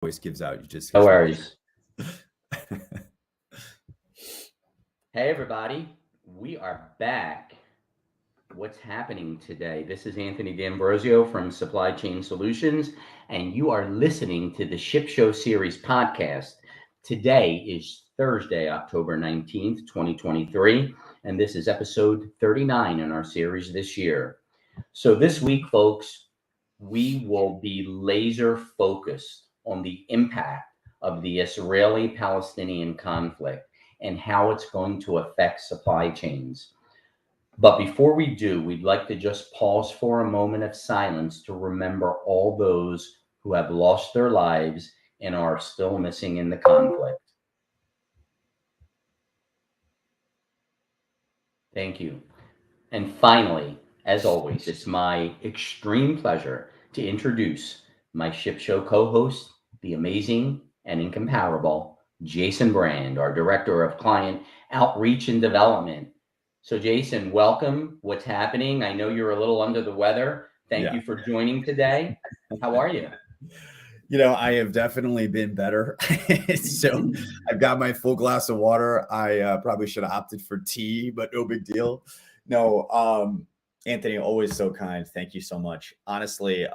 voice gives out. You just No worries. Hey, everybody. We are back. What's happening today? This is Anthony D'Ambrosio from Supply Chain Solutions, and you are listening to the Ship Show Series podcast. Today is Thursday, October 19th, 2023, and this is episode 39 in our series this year. So this week, folks, we will be laser focused on the impact of the Israeli-Palestinian conflict and how it's going to affect supply chains. But before we do, we'd like to just pause for a moment of silence to remember all those who have lost their lives and are still missing in the conflict. Thank you. And finally, as always, it's my extreme pleasure to introduce my Ship Show co-host, the amazing and incomparable Jason Brand, our Director of Client Outreach and Development. So Jason, welcome. What's happening? I know you're a little under the weather. Thank you for joining today. How are you? I have definitely been better. So I've got my full glass of water. I probably should have opted for tea, but no big deal. No, Anthony, always so kind. Thank you so much. Honestly,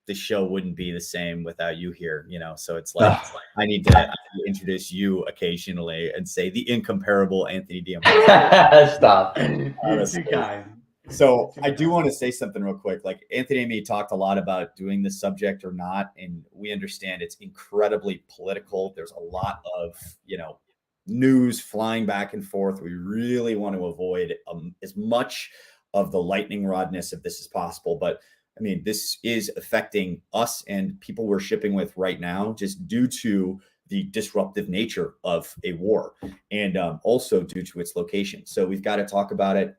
the show wouldn't be the same without you here, so it's like I need to introduce you occasionally and say the incomparable Anthony D'Ambrosio. Stop. You're too kind. So I do want to say something real quick. Like Anthony and me talked a lot about doing this subject or not, and we understand it's incredibly political. There's a lot of, news flying back and forth. We really want to avoid as much of the lightning rodness of this as possible. But I mean, this is affecting us and people we're shipping with right now, just due to the disruptive nature of a war and also due to its location. So we've got to talk about it.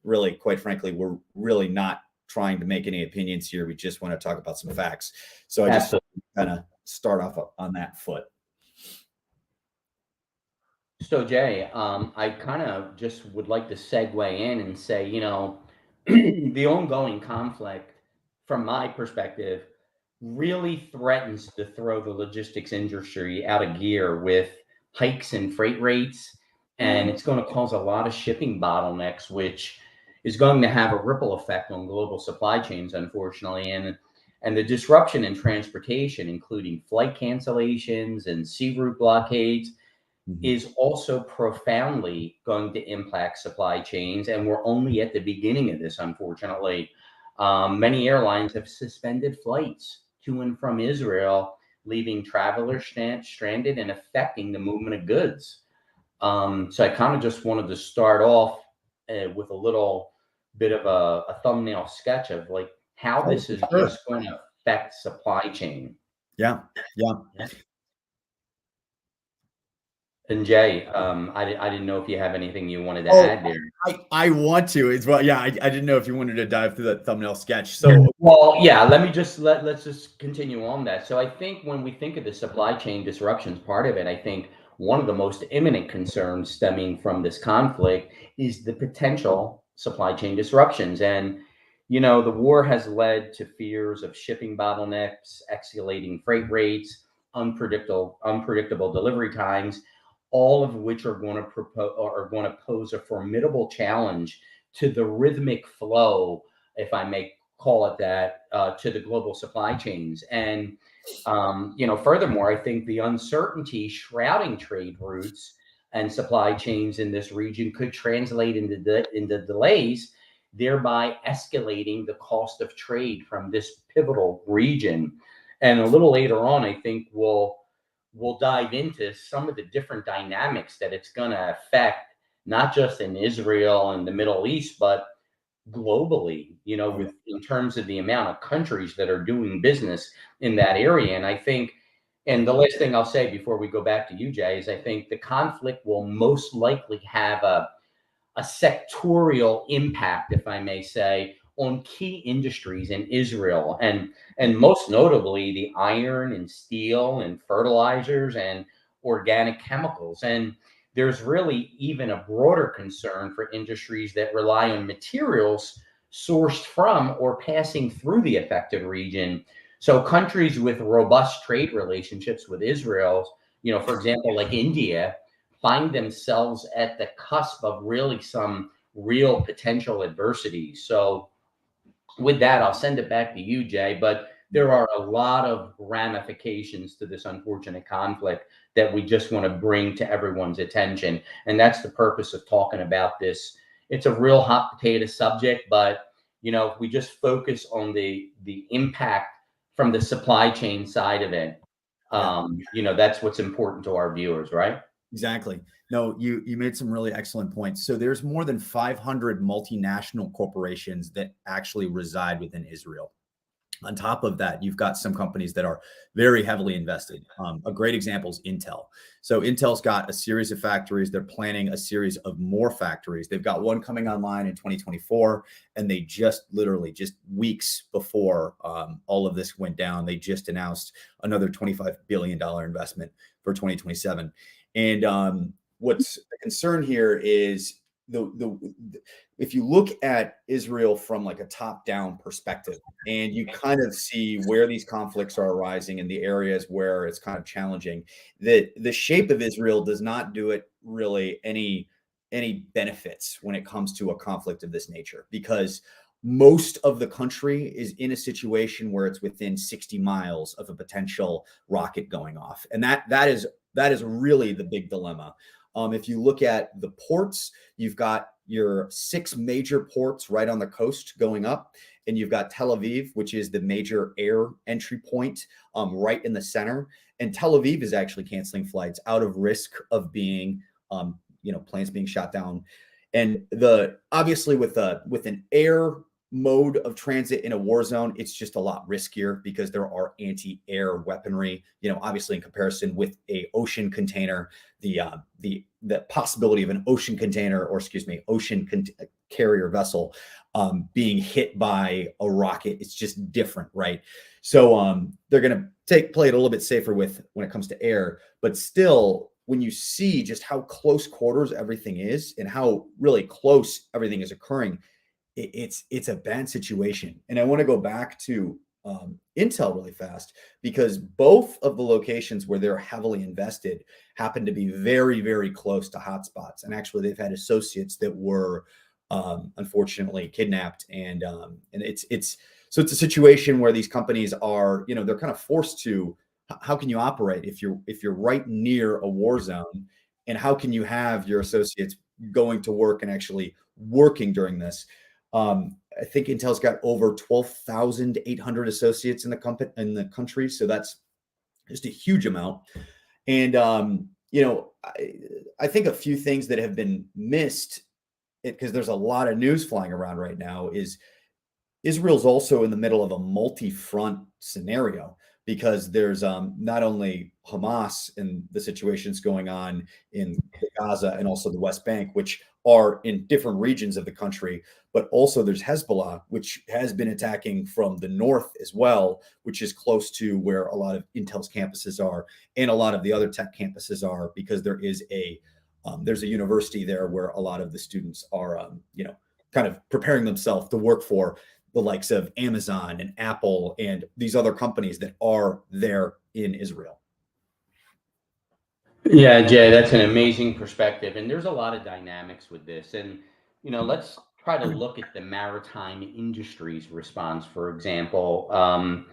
Really, quite frankly, we're really not trying to make any opinions here. We just want to talk about some facts. So I just kind of start off on that foot. So Jay, I kind of just would like to segue in and say, the ongoing conflict, from my perspective, really threatens to throw the logistics industry out of gear with hikes in freight rates, and it's going to cause a lot of shipping bottlenecks, which is going to have a ripple effect on global supply chains, unfortunately, and the disruption in transportation, including flight cancellations and sea route blockades, is also profoundly going to impact supply chains. And we're only at the beginning of this, unfortunately. Many airlines have suspended flights to and from Israel, leaving travelers stranded and affecting the movement of goods. So I kind of just wanted to start off with a little bit of a thumbnail sketch of like how this is just going to affect supply chain. Yeah. And Jay, I didn't know if you have anything you wanted to add there. I want to as well. Yeah, I didn't know if you wanted to dive through that thumbnail sketch. So, well, yeah, let's just continue on that. So I think when we think of the supply chain disruptions part of it, I think one of the most imminent concerns stemming from this conflict is the potential supply chain disruptions. And, the war has led to fears of shipping bottlenecks, escalating freight rates, unpredictable delivery times, all of which are going to pose a formidable challenge to the rhythmic flow, if I may call it that, to the global supply chains. And furthermore, I think the uncertainty shrouding trade routes and supply chains in this region could translate into delays, thereby escalating the cost of trade from this pivotal region. And a little later on, I think we'll dive into some of the different dynamics that it's going to affect, not just in Israel and the Middle East, but globally, in terms of the amount of countries that are doing business in that area. And I think, and the last thing I'll say before we go back to you, Jay, is I think the conflict will most likely have a sectorial impact, if I may say, on key industries in Israel, and most notably the iron and steel and fertilizers and organic chemicals. And there's really even a broader concern for industries that rely on materials sourced from or passing through the affected region. So countries with robust trade relationships with Israel, for example, like India, find themselves at the cusp of really some real potential adversity. So with that, I'll send it back to you, Jay. But there are a lot of ramifications to this unfortunate conflict that we just want to bring to everyone's attention. And that's the purpose of talking about this. It's a real hot potato subject, but if we just focus on the impact from the supply chain side of it, Yeah. that's what's important to our viewers, right? Exactly. No, you made some really excellent points. So there's more than 500 multinational corporations that actually reside within Israel. On top of that, you've got some companies that are very heavily invested. A great example is Intel. So Intel's got a series of factories. They're planning a series of more factories. They've got one coming online in 2024, and they just literally just weeks before all of this went down, they just announced another $25 billion investment for 2027. And what's the concern here is the if you look at Israel from like a top-down perspective, and you kind of see where these conflicts are arising in the areas where it's kind of challenging, that the shape of Israel does not do it really any benefits when it comes to a conflict of this nature, because most of the country is in a situation where it's within 60 miles of a potential rocket going off, and that is really the big dilemma. If you look at the ports, you've got your 6 major ports right on the coast going up, and you've got Tel Aviv, which is the major air entry point, right in the center. And Tel Aviv is actually canceling flights out of risk of being, planes being shot down. And obviously with an air mode of transit in a war zone, it's just a lot riskier because there are anti-air weaponry. Obviously in comparison with a ocean container, the possibility of an ocean container, or excuse me, carrier vessel being hit by a rocket, it's just different, right? So they're going to play it a little bit safer when it comes to air, but still, when you see just how close quarters everything is and how really close everything is occurring, it's a bad situation. And I want to go back to Intel really fast, because both of the locations where they're heavily invested happen to be very, very close to hotspots. And actually, they've had associates that were unfortunately kidnapped, and it's a situation where these companies are, they're kind of forced to. How can you operate if you're right near a war zone, and how can you have your associates going to work and actually working during this? I think Intel's got over 12,800 associates in the country, so that's just a huge amount. And I think a few things that have been missed, because there's a lot of news flying around right now, is Israel's also in the middle of a multi-front scenario, because there's not only Hamas and the situations going on in Gaza and also the West Bank, which are in different regions of the country, but also there's Hezbollah, which has been attacking from the north as well, which is close to where a lot of Intel's campuses are and a lot of the other tech campuses are, because there's a university there where a lot of the students are, kind of preparing themselves to work for the likes of Amazon and Apple and these other companies that are there in Israel. Yeah, Jay, that's an amazing perspective. And there's a lot of dynamics with this. And, let's try to look at the maritime industry's response, for example. I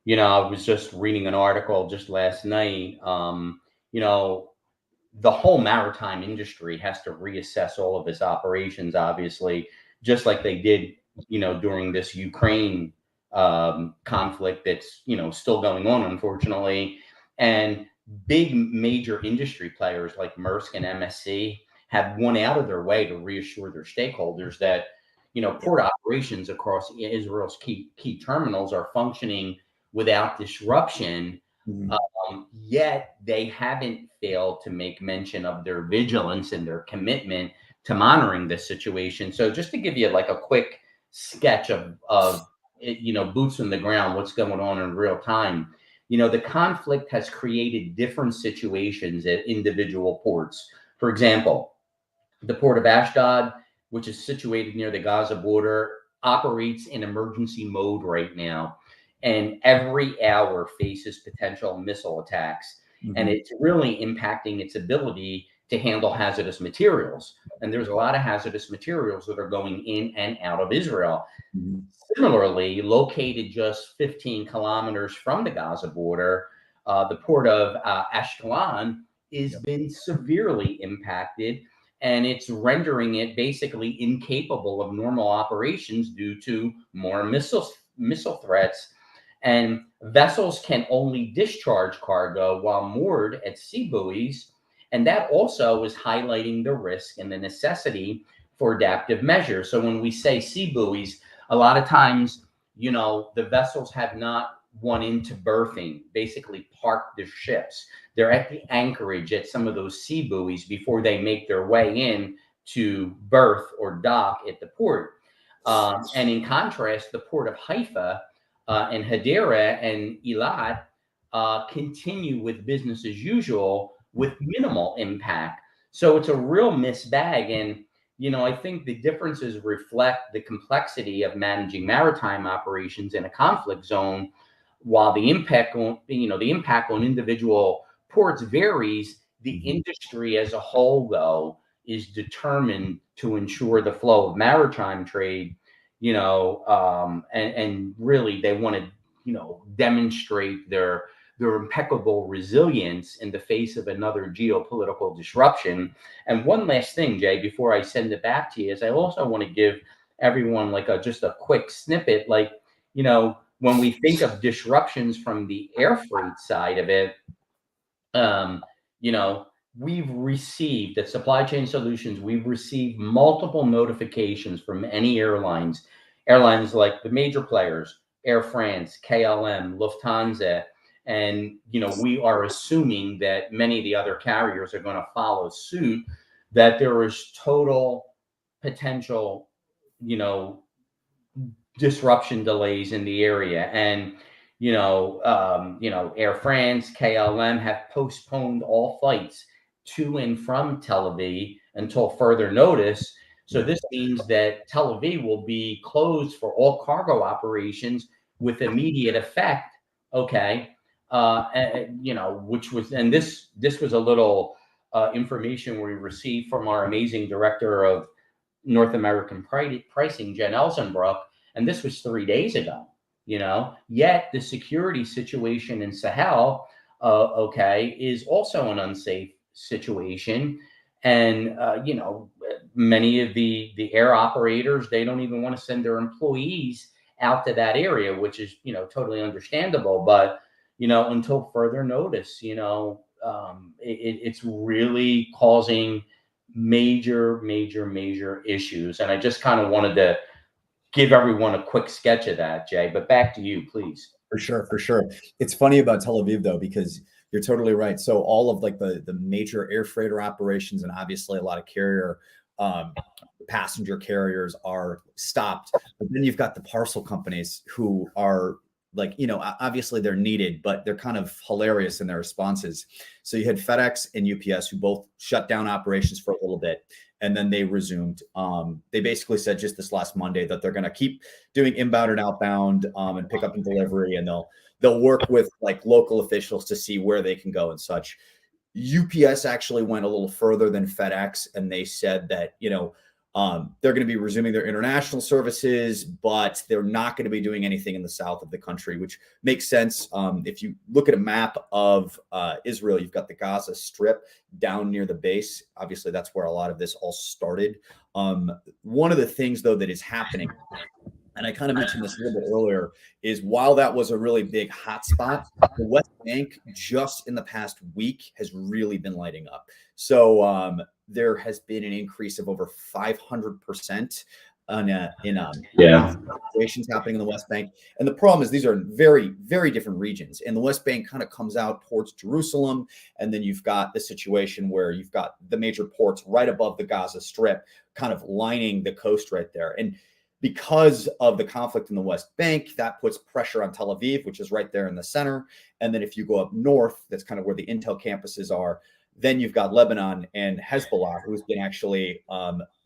was just reading an article just last night. The whole maritime industry has to reassess all of its operations, obviously, just like they did, during this Ukraine conflict that's, still going on, unfortunately. And big major industry players like Maersk and MSC have went out of their way to reassure their stakeholders that, port operations across Israel's key terminals are functioning without disruption. Mhm. Yet they haven't failed to make mention of their vigilance and their commitment to monitoring this situation. So just to give you like a quick sketch of boots on the ground, what's going on in real time. The conflict has created different situations at individual ports. For example, the port of Ashdod, which is situated near the Gaza border, operates in emergency mode right now. and every hour faces potential missile attacks. And it's really impacting its ability to handle hazardous materials. And there's a lot of hazardous materials that are going in and out of Israel. Similarly, located just 15 kilometers from the Gaza border, the port of Ashkelon has been severely impacted, and it's rendering it basically incapable of normal operations due to more missile threats. And vessels can only discharge cargo while moored at sea buoys. And that also is highlighting the risk and the necessity for adaptive measures. So when we say sea buoys, a lot of times, the vessels have not won into berthing, basically parked their ships. They're at the anchorage at some of those sea buoys before they make their way in to berth or dock at the port. And in contrast, the port of Haifa and Hadera and Eilat continue with business as usual with minimal impact. So it's a real mixed bag. And I think the differences reflect the complexity of managing maritime operations in a conflict zone, while the impact on individual ports varies. The industry as a whole, though, is determined to ensure the flow of maritime trade. And really they want to, demonstrate their impeccable resilience in the face of another geopolitical disruption. And one last thing, Jay, before I send it back to you, is I also want to give everyone just a quick snippet. When we think of disruptions from the air freight side of it, we've received at Supply Chain Solutions, we've received multiple notifications from any airlines like the major players, Air France, KLM, Lufthansa. And, we are assuming that many of the other carriers are going to follow suit, that there is total potential, disruption delays in the area. And, Air France, KLM have postponed all flights to and from Tel Aviv until further notice. So this means that Tel Aviv will be closed for all cargo operations with immediate effect. Okay. This was a little information we received from our amazing director of North American pricing, Jen Elsenbrook, and this was 3 days ago. Yet the security situation in Sahel, is also an unsafe situation. And, many of the air operators, they don't even want to send their employees out to that area, which is, totally understandable. But, until further notice, it's really causing major issues. And I just kind of wanted to give everyone a quick sketch of that, Jay, but back to you, please. For sure. It's funny about Tel Aviv, though, because you're totally right. So all of the major air freighter operations and obviously a lot of carrier passenger carriers are stopped. But then you've got the parcel companies who are obviously they're needed, but they're kind of hilarious in their responses. So you had FedEx and UPS who both shut down operations for a little bit, and then they resumed. They basically said just this last Monday that they're going to keep doing inbound and outbound and pick up and delivery, and they'll work with local officials to see where they can go and such. UPS actually went a little further than FedEx, and they said that they're going to be resuming their international services, but they're not going to be doing anything in the south of the country, which makes sense. If you look at a map of Israel, you've got the Gaza Strip down near the base. Obviously, that's where a lot of this all started. One of the things, though, that is happening, and I kind of mentioned this a little bit earlier, is while that was a really big hotspot, the West Bank just in the past week has really been lighting up. So there has been an increase of over 500% in situations happening in the West Bank. And the problem is these are very, very different regions. And the West Bank kind of comes out towards Jerusalem. And then you've got the situation where you've got the major ports right above the Gaza Strip, kind of lining the coast right there. And because of the conflict in the West Bank, that puts pressure on Tel Aviv, which is right there in the center. And then if you go up north, that's kind of where the Intel campuses are. Then you've got Lebanon and Hezbollah, who's been actually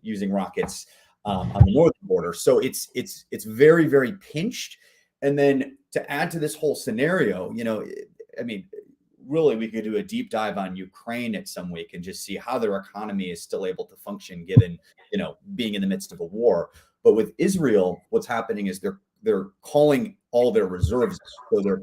using rockets on the northern border. So it's very, very pinched. And then to add to this whole scenario, I mean, really, we could do a deep dive on Ukraine at some week and just see how their economy is still able to function given, being in the midst of a war. But with Israel, what's happening is they're calling all their reserves. So there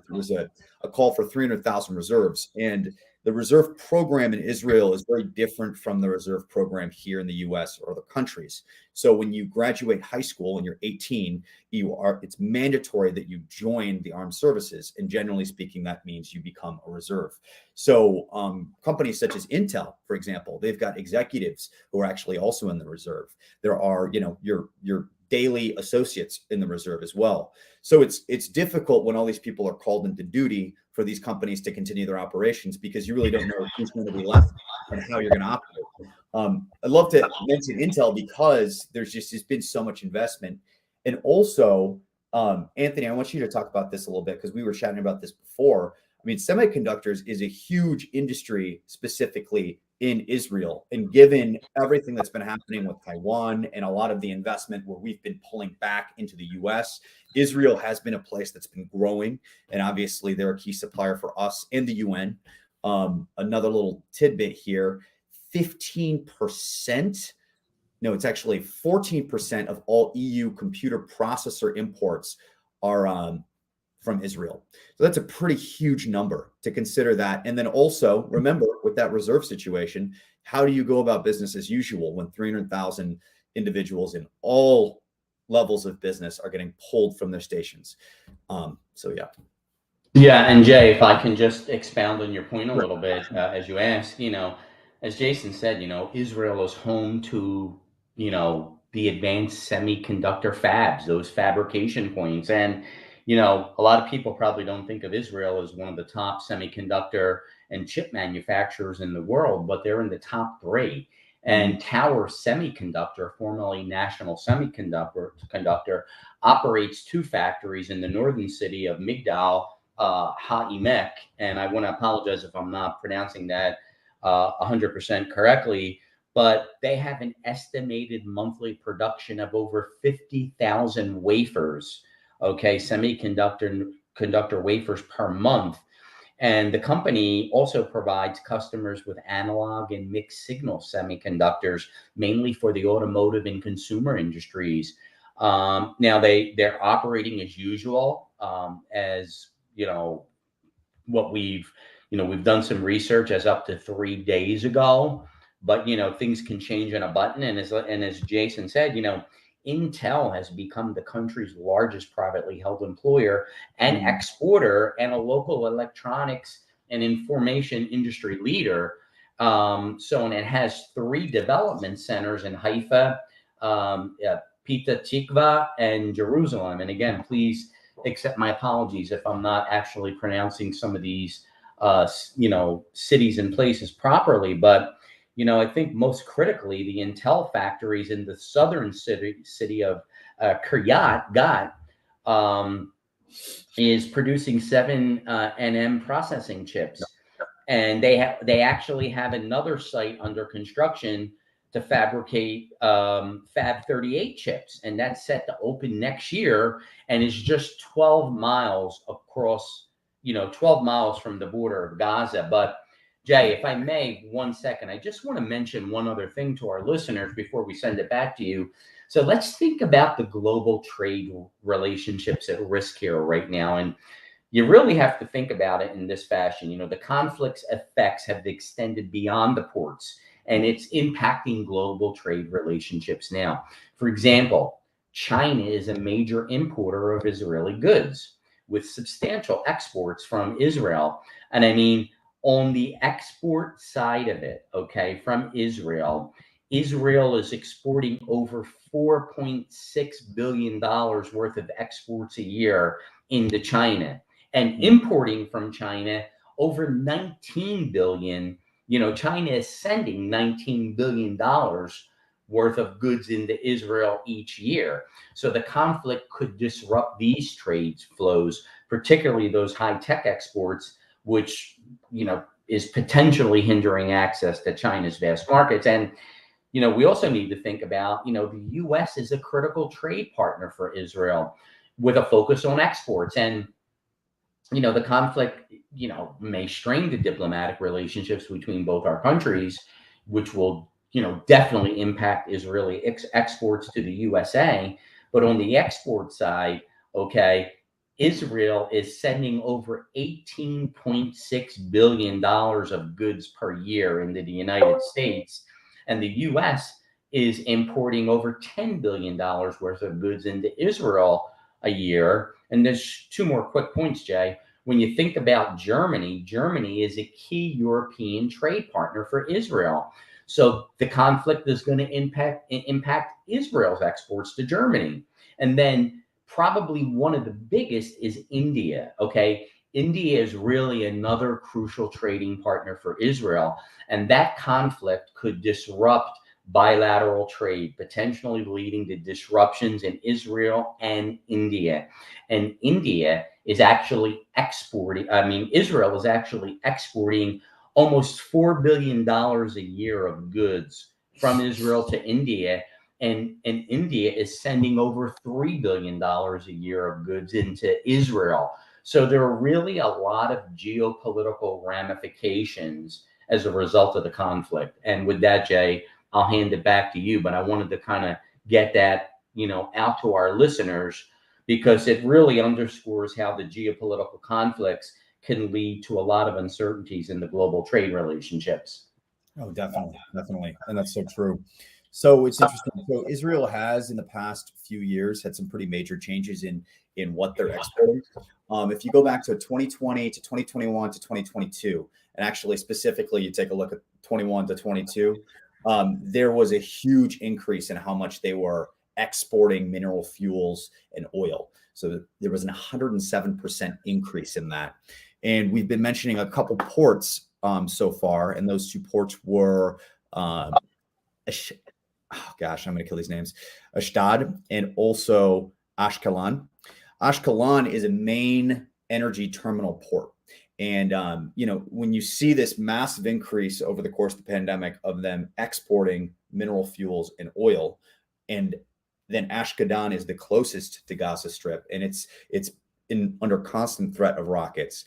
was a call for 300,000 reserves, and the reserve program in Israel is very different from the reserve program here in the U.S. or other countries. So when you graduate high school and you're 18, it's mandatory that you join the armed services, and generally speaking, that means you become a reserve. So companies such as Intel, for example, they've got executives who are actually also in the reserve. There are, your daily associates in the reserve as well. So it's difficult when all these people are called into duty for these companies to continue their operations, because you really don't know who's going to be left and how you're going to operate. I'd love to mention Intel because there's been so much investment. And also, Anthony, I want you to talk about this a little bit because we were chatting about this before. I mean, semiconductors is a huge industry specifically in Israel. And given everything that's been happening with Taiwan and a lot of the investment where we've been pulling back into the US, Israel has been a place that's been growing. And obviously, they're a key supplier for us and the UN. Another little tidbit here, 15%. No, it's actually 14% of all EU computer processor imports are from Israel. So that's a pretty huge number to consider that. And then also remember, with that reserve situation, how do you go about business as usual when 300,000 individuals in all levels of business are getting pulled from their stations? So yeah. Yeah, and Jay, if I can just expound on your point a little bit, as you asked, as Jason said, Israel is home to, the advanced semiconductor fabs, those fabrication points. And, a lot of people probably don't think of Israel as one of the top semiconductor and chip manufacturers in the world, but they're in the top three. And Tower Semiconductor, formerly National Semiconductor, operates two factories in the northern city of Migdal HaEmek, and I want to apologize if I'm not pronouncing that 100% correctly, but they have an estimated monthly production of over 50,000 wafers, semiconductor wafers per month. And the company also provides customers with analog and mixed signal semiconductors, mainly for the automotive and consumer industries. Now they're operating as usual, as what we've done some research as up to 3 days ago, but things can change in a button. And as Jason said, Intel has become the country's largest privately held employer and exporter, and a local electronics and information industry leader. And it has 3 development centers in Haifa, Petah Tikva, and Jerusalem. And again, please accept my apologies if I'm not actually pronouncing some of these, cities and places properly. But, I think most critically, the Intel factories in the southern city of Kiryat Gat is producing 7 nm processing chips. And they actually have another site under construction to fabricate Fab 38 chips, and that's set to open next year, and is just 12 miles across, 12 miles from the border of Gaza. But Jay, if I may, 1 second, I just want to mention one other thing to our listeners before we send it back to you. So let's think about the global trade relationships at risk here right now. And you really have to think about it in this fashion. The conflict's effects have extended beyond the ports, and it's impacting global trade relationships now. For example, China is a major importer of Israeli goods with substantial exports from Israel. And I mean, on the export side of it, from Israel is exporting over $4.6 billion worth of exports a year into China, and importing from China over 19 billion. China is sending $19 billion worth of goods into Israel each year. So the conflict could disrupt these trade flows, particularly those high-tech exports, which, is potentially hindering access to China's vast markets. And, we also need to think about, the U.S. is a critical trade partner for Israel. with a focus on exports. And the conflict, may strain the diplomatic relationships between both our countries, which will, definitely impact Israeli exports to the USA. But on the export side, okay, Israel is sending over $18.6 billion of goods per year into the United States, and the US is importing over $10 billion worth of goods into Israel a year. And there's two more quick points, Jay. When you think about Germany, Germany is a key European trade partner for Israel. So the conflict is going to impact Israel's exports to Germany. And then probably one of the biggest is India. Okay. India is really another crucial trading partner for Israel. And that conflict could disrupt bilateral trade, potentially leading to disruptions in Israel and India. And India is actually Israel is actually exporting almost $4 billion a year of goods from Israel to India. And India is sending over $3 billion a year of goods into Israel. So there are really a lot of geopolitical ramifications as a result of the conflict. And with that, Jay, I'll hand it back to you. But I wanted to kind of get that, out to our listeners, because it really underscores how the geopolitical conflicts can lead to a lot of uncertainties in the global trade relationships. Oh, definitely. And that's so true. So it's interesting. So Israel has in the past few years had some pretty major changes in what they're exporting. If you go back to 2020 to 2021 to 2022, and actually specifically you take a look at 21 to 22, there was a huge increase in how much they were exporting mineral fuels and oil. So there was an 107% increase in that. And we've been mentioning a couple ports so far, and those two ports were, I'm going to kill these names, Ashdod and also Ashkelon. Ashkelon is a main energy terminal port. And, when you see this massive increase over the course of the pandemic of them exporting mineral fuels and oil, and then Ashkelon is the closest to Gaza Strip, and it's under constant threat of rockets.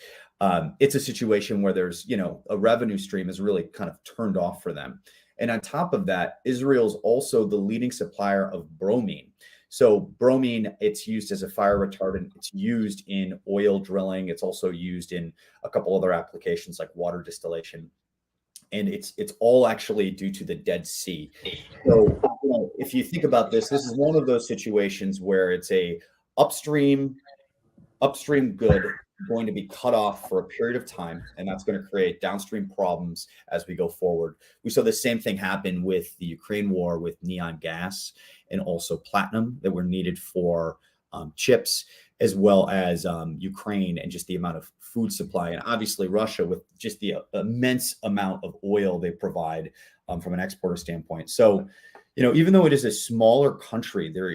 It's a situation where there's, a revenue stream is really kind of turned off for them. And on top of that, Israel's also the leading supplier of bromine. So bromine, it's used as a fire retardant. It's used in oil drilling. It's also used in a couple other applications like water distillation. And it's all actually due to the Dead Sea. So if you think about this is one of those situations where it's a upstream good going to be cut off for a period of time, and that's going to create downstream problems as we go forward. We saw the same thing happen with the Ukraine war with neon gas and also platinum that were needed for chips, as well as Ukraine and just the amount of food supply. And obviously Russia with just the immense amount of oil they provide from an exporter standpoint. So, even though it is a smaller country, they're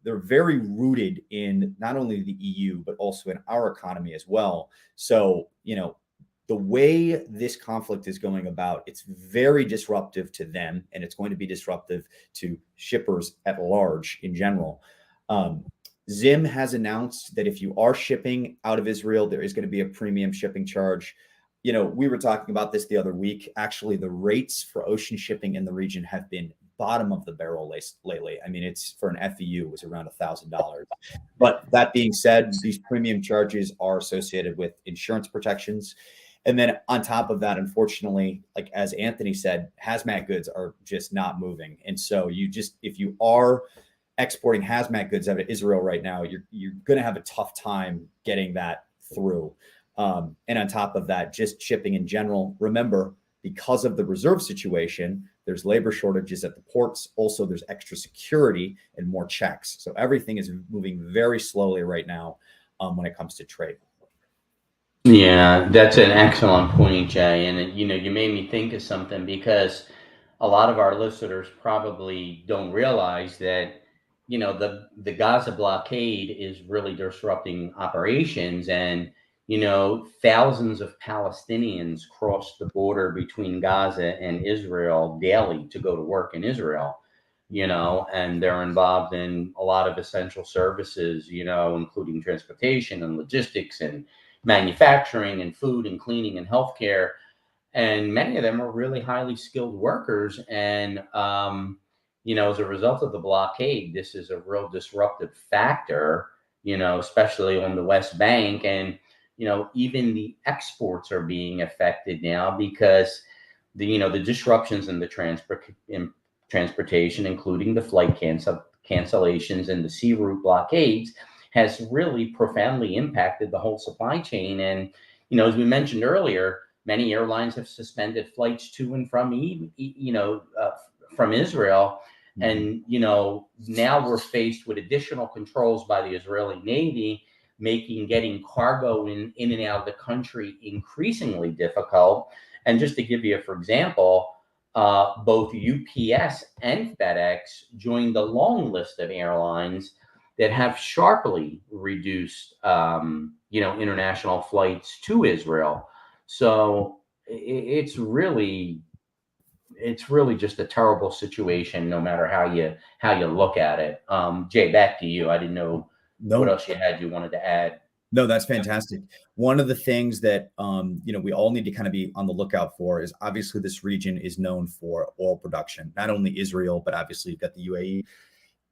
very rooted in not only the EU, but also in our economy as well. So, the way this conflict is going about, it's very disruptive to them, and it's going to be disruptive to shippers at large in general. Zim has announced that if you are shipping out of Israel, there is going to be a premium shipping charge. We were talking about this the other week. Actually, the rates for ocean shipping in the region have been bottom of the barrel lately. I mean, it's for an FEU was around $1,000. But that being said, these premium charges are associated with insurance protections. And then on top of that, unfortunately, like as Anthony said, hazmat goods are just not moving. And so if you are exporting hazmat goods out of Israel right now, you're going to have a tough time getting that through. And on top of that, just shipping in general, remember, because of the reserve situation, there's labor shortages at the ports. Also, there's extra security and more checks. So everything is moving very slowly right now when it comes to trade. Yeah, that's an excellent point, Jay. And you made me think of something, because a lot of our listeners probably don't realize that the Gaza blockade is really disrupting operations, and thousands of Palestinians cross the border between Gaza and Israel daily to go to work in Israel. and they're involved in a lot of essential services, including transportation and logistics and manufacturing and food and cleaning and healthcare. And many of them are really highly skilled workers. And, as a result of the blockade, this is a real disruptive factor, especially on the West Bank. And, even the exports are being affected now because the disruptions in the transportation, including the flight cancellations and the sea route blockades, has really profoundly impacted the whole supply chain. And, as we mentioned earlier, many airlines have suspended flights to and from, from Israel. And, now we're faced with additional controls by the Israeli Navy, making getting cargo in and out of the country increasingly difficult. And just to give you, for example, both UPS and FedEx joined the long list of airlines that have sharply reduced, international flights to Israel. So it's really just a terrible situation, no matter how you look at it. Jay, back to you. I didn't know what No, else you wanted to add. no, that's fantastic. One of the things that we all need to kind of be on the lookout for is obviously this region is known for oil production, not only Israel, but obviously you've got the UAE.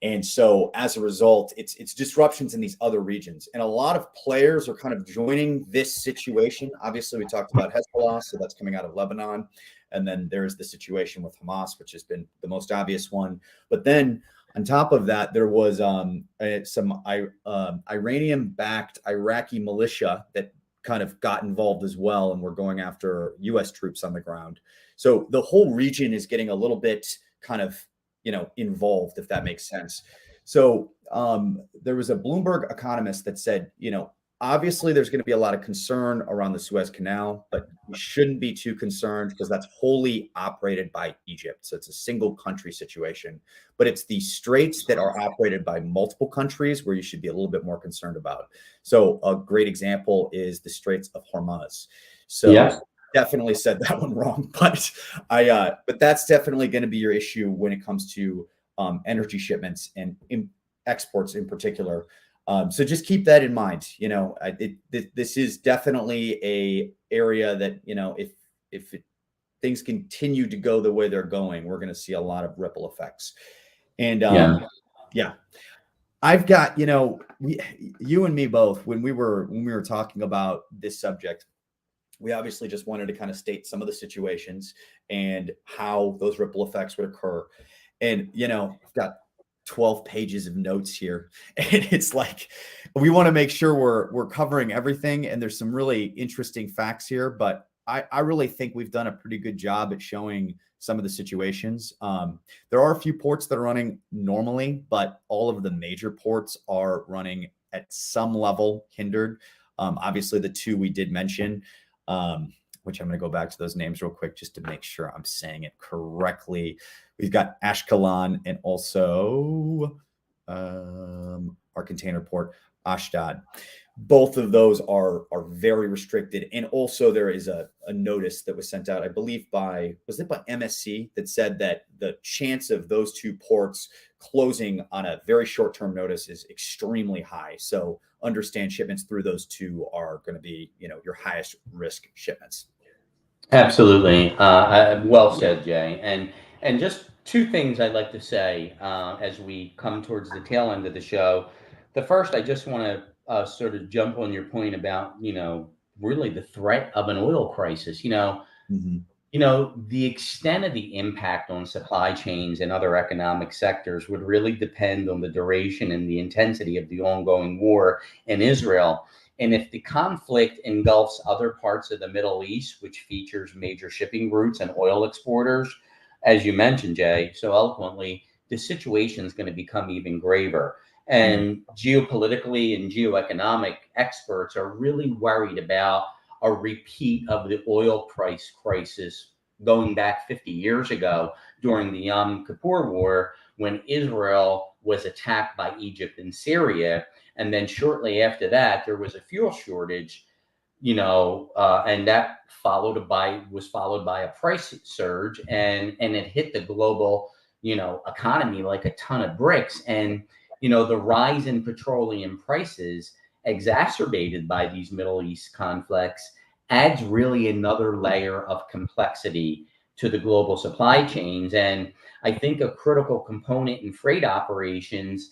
And so as a result, it's disruptions in these other regions. And a lot of players are kind of joining this situation. Obviously, we talked about Hezbollah, so that's coming out of Lebanon. And then there's the situation with Hamas, which has been the most obvious one. But then on top of that, there was some Iranian-backed Iraqi militia that kind of got involved as well, and we're going after U.S. troops on the ground. So the whole region is getting a little bit kind of involved, if that makes sense. So there was a Bloomberg economist that said, obviously there's going to be a lot of concern around the Suez Canal, but we shouldn't be too concerned because that's wholly operated by Egypt. So it's a single country situation, but it's the straits that are operated by multiple countries where you should be a little bit more concerned about. So a great example is the Straits of Hormuz. So Yeah. definitely said that one wrong, but but that's definitely going to be your issue when it comes to energy shipments and exports in particular. So just keep that in mind. This is definitely a area that if things continue to go the way they're going, we're going to see a lot of ripple effects. And yeah, I've got you and me both when we were talking about this subject. We obviously just wanted to kind of state some of the situations and how those ripple effects would occur. And, I've got 12 pages of notes here. And it's like, we want to make sure we're covering everything. And there's some really interesting facts here, but I really think we've done a pretty good job at showing some of the situations. There are a few ports that are running normally, but all of the major ports are running at some level hindered. Obviously, the two we did mention, which I'm going to go back to those names real quick just to make sure I'm saying it correctly. We've got Ashkelon and also our container port, Ashdod. Both of those are very restricted. And also there is a notice that was sent out, I believe by MSC, that said that the chance of those two ports closing on a very short-term notice is extremely high. So understand shipments through those two are going to be, your highest risk shipments. Absolutely. Well said, Jay. And just two things I'd like to say as we come towards the tail end of the show. The first, I just want to sort of jump on your point about, really the threat of an oil crisis. Mm-hmm. The extent of the impact on supply chains and other economic sectors would really depend on the duration and the intensity of the ongoing war in Israel. And if the conflict engulfs other parts of the Middle East, which features major shipping routes and oil exporters, as you mentioned, Jay, so eloquently, the situation is going to become even graver. And geopolitically and geoeconomic experts are really worried about a repeat of the oil price crisis going back 50 years ago during the Yom Kippur War, when Israel was attacked by Egypt and Syria. And then shortly after that, there was a fuel shortage, and that was followed by a price surge, and it hit the global economy like a ton of bricks. And, the rise in petroleum prices exacerbated by these Middle East conflicts adds really another layer of complexity to the global supply chains. And I think a critical component in freight operations,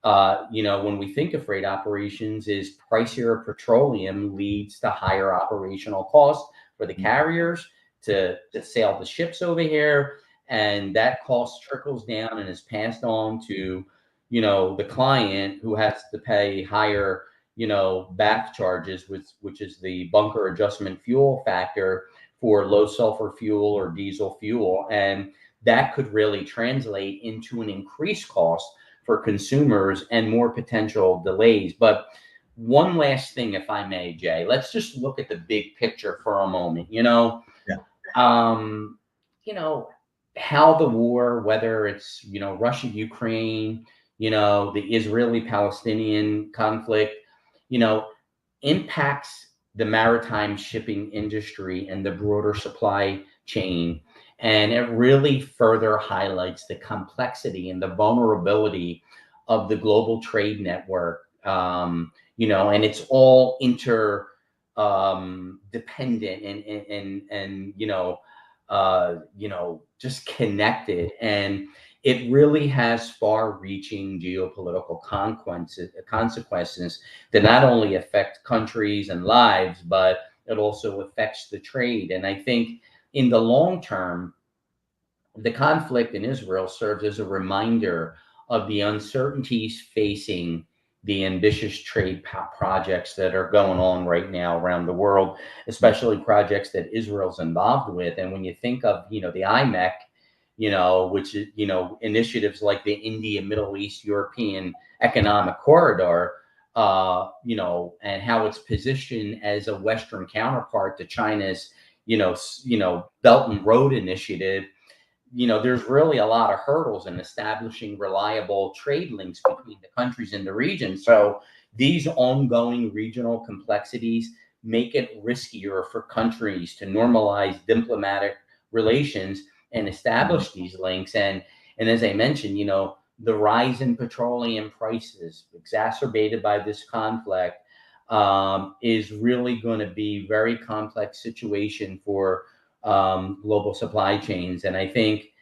when we think of freight operations, is pricier petroleum leads to higher operational costs for the carriers to sail the ships over here. And that cost trickles down and is passed on to, the client, who has to pay higher, back charges, which is the bunker adjustment fuel factor for low sulfur fuel or diesel fuel. And that could really translate into an increased cost for consumers and more potential delays. But one last thing, if I may, Jay, let's just look at the big picture for a moment. Yeah. Um, how the war, whether it's, Russia, Ukraine, the Israeli-Palestinian conflict, you know, impacts the maritime shipping industry and the broader supply chain. And it really further highlights the complexity and the vulnerability of the global trade network. And it's all inter dependent and just connected. And it really has far-reaching geopolitical consequences that not only affect countries and lives, but it also affects the trade. And I think in the long term, the conflict in Israel serves as a reminder of the uncertainties facing the ambitious trade projects that are going on right now around the world, especially projects that Israel's involved with. And when you think of, the IMEC, which is, initiatives like the India, Middle East, European Economic Corridor, and how it's positioned as a Western counterpart to China's, Belt and Road Initiative. There's really a lot of hurdles in establishing reliable trade links between the countries in the region. So these ongoing regional complexities make it riskier for countries to normalize diplomatic relations and establish these links. And as I mentioned, the rise in petroleum prices exacerbated by this conflict is really going to be very complex situation for global supply chains. And I think,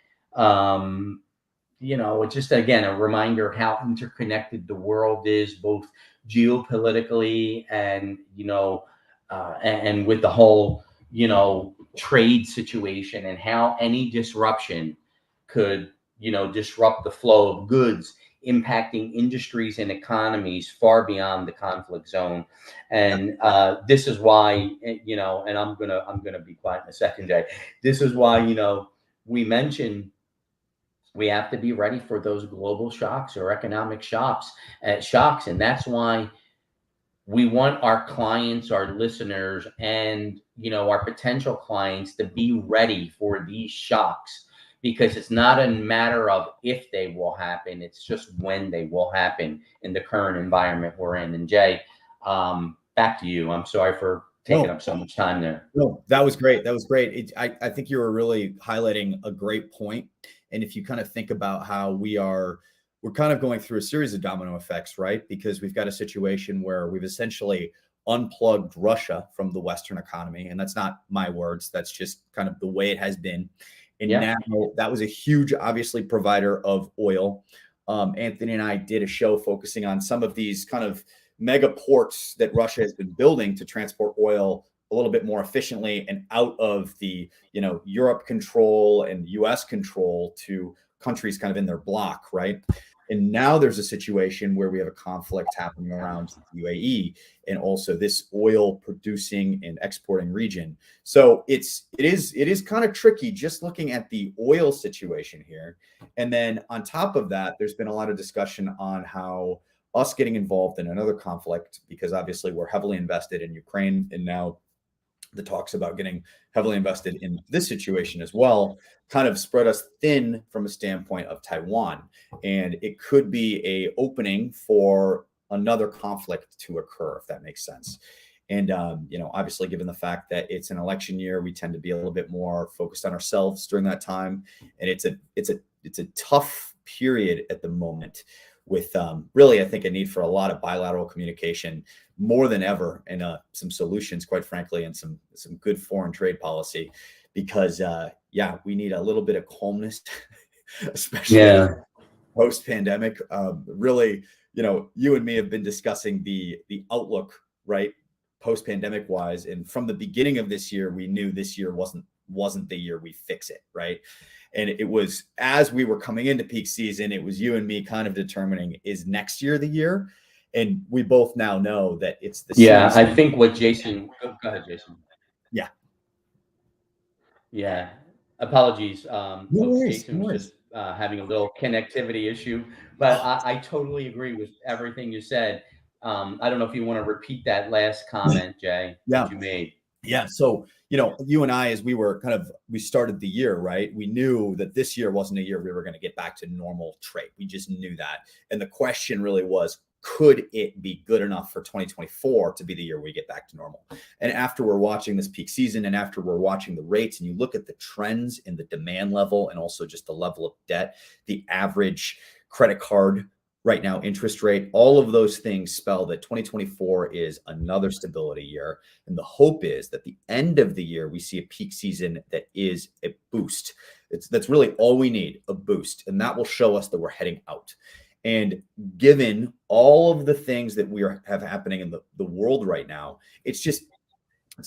it's just, again, a reminder how interconnected the world is, both geopolitically and, and with the whole, trade situation, and how any disruption could, disrupt the flow of goods, impacting industries and economies far beyond the conflict zone. And this is why, and I'm gonna be quiet in a second, Jay. This is why, we mentioned we have to be ready for those global shocks or economic shocks, and that's why we want our clients, our listeners, and our potential clients to be ready for these shocks, because it's not a matter of if they will happen, it's just when they will happen in the current environment we're in. And Jay, back to you. I'm sorry for taking up so much time there. No, that was great. That was great. I think you were really highlighting a great point. And if you kind of think about how we're kind of going through a series of domino effects, right? Because we've got a situation where we've essentially unplugged Russia from the Western economy. And that's not my words. That's just kind of the way it has been. And now that was a huge, obviously, provider of oil. Anthony and I did a show focusing on some of these kind of mega ports that Russia has been building to transport oil a little bit more efficiently and out of the, Europe control and US control to countries kind of in their block, right? And now there's a situation where we have a conflict happening around the UAE and also this oil producing and exporting region. So it is kind of tricky just looking at the oil situation here. And then on top of that, there's been a lot of discussion on how us getting involved in another conflict, because obviously we're heavily invested in Ukraine, and now the talks about getting heavily invested in this situation as well, kind of spread us thin from a standpoint of Taiwan. And it could be a opening for another conflict to occur, if that makes sense. And, obviously, given the fact that it's an election year, we tend to be a little bit more focused on ourselves during that time. And it's a a tough period at the moment with really, I think, a need for a lot of bilateral communication more than ever, and some solutions, quite frankly, and some good foreign trade policy, because yeah, we need a little bit of calmness, especially post pandemic. Really, you and me have been discussing the outlook, right, post pandemic wise, and from the beginning of this year, we knew this year wasn't the year we fix it, right? And it was, as we were coming into peak season, it was you and me kind of determining, is next year the year? And we both now know that it's the Yeah, series. I think what Jason, go ahead, Jason. Yeah. Yeah. Apologies, No folks. worries. Jason No was worries. just having a little connectivity issue, but I totally agree with everything you said. I don't know if you want to repeat that last comment, Jay, Yeah. that you made. Yeah. So, you and I, as we started the year, right? We knew that this year wasn't a year we were going to get back to normal trade. We just knew that. And the question really was, could it be good enough for 2024 to be the year we get back to normal? And after we're watching this peak season, and after we're watching the rates, and you look at the trends in the demand level, and also just the level of debt, the average credit card right now interest rate, all of those things spell that 2024 is another stability year. And the hope is that the end of the year, we see a peak season that is a boost. That's really all we need, a boost. And that will show us that we're heading out. And given all of the things that have happening in the world right now, it's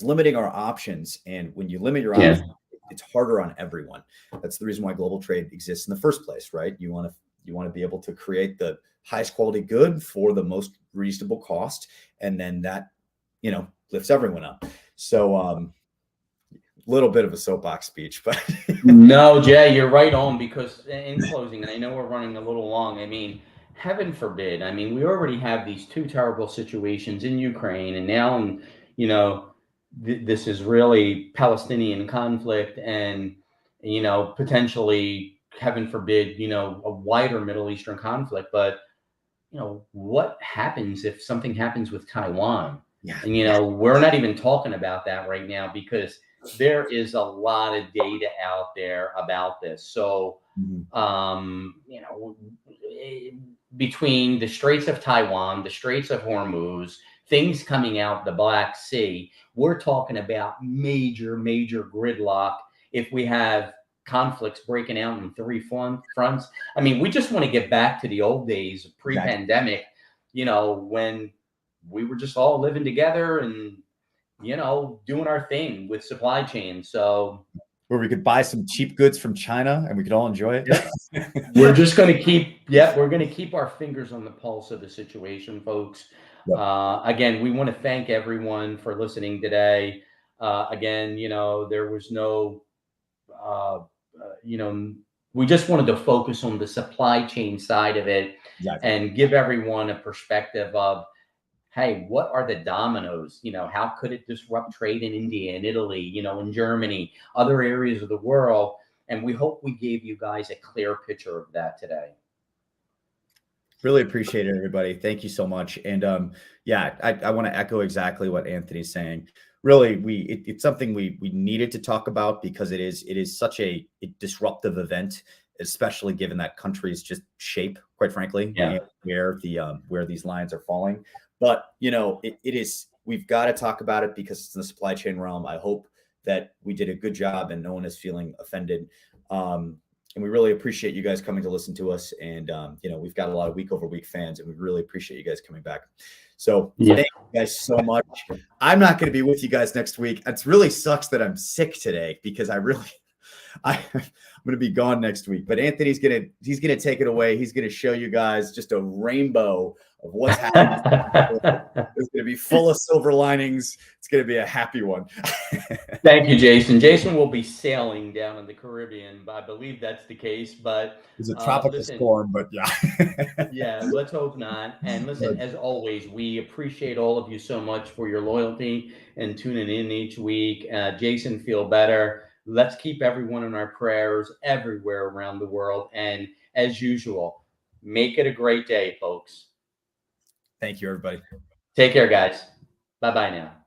limiting our options. And when you limit your options, it's harder on everyone. That's the reason why global trade exists in the first place, right? You want to be able to create the highest quality good for the most reasonable cost, and then that lifts everyone up. So little bit of a soapbox speech, but No, Jay, you're right on, because in closing, and I know we're running a little long, I mean, heaven forbid, I mean, we already have these two terrible situations in Ukraine, and now, this is really Palestinian conflict, and, potentially, heaven forbid, a wider Middle Eastern conflict. But, what happens if something happens with Taiwan? yeah, And, we're not even talking about that right now, because there is a lot of data out there about this. So, between the Straits of Taiwan, the Straits of Hormuz, things coming out the Black Sea, we're talking about major, major gridlock if we have conflicts breaking out in three fronts. I mean, we just want to get back to the old days, pre-pandemic, when we were just all living together and, doing our thing with supply chain. So where we could buy some cheap goods from China and we could all enjoy it. Yep. We're just going to keep our fingers on the pulse of the situation, folks. Yep. Again, we want to thank everyone for listening today. Again, there was no, we just wanted to focus on the supply chain side of it, and give everyone a perspective of, hey, what are the dominoes? How could it disrupt trade in India and Italy, in Germany, other areas of the world? And we hope we gave you guys a clear picture of that today. Really appreciate it, everybody. Thank you so much. And I want to echo exactly what Anthony's saying. Really, it's something we needed to talk about, because it is such a disruptive event, especially given that country's just shape, quite frankly, and where these lines are falling. But we've got to talk about it because it's in the supply chain realm. I hope that we did a good job and no one is feeling offended. And we really appreciate you guys coming to listen to us. And, we've got a lot of week over week fans, and we really appreciate you guys coming back. So thank you guys so much. I'm not going to be with you guys next week. It really sucks that I'm sick today, because I'm going to be gone next week, but Anthony's going to take it away. He's going to show you guys just a rainbow of what's happening. It's going to be full of silver linings. It's going to be a happy one. Thank you, Jason. Jason will be sailing down in the Caribbean. I believe that's the case, but it's a tropical storm, but yeah, let's hope not. And listen, as always, we appreciate all of you so much for your loyalty and tuning in each week. Jason, feel better. Let's keep everyone in our prayers everywhere around the world. And as usual, make it a great day, folks. Thank you, everybody. Take care, guys. Bye-bye now.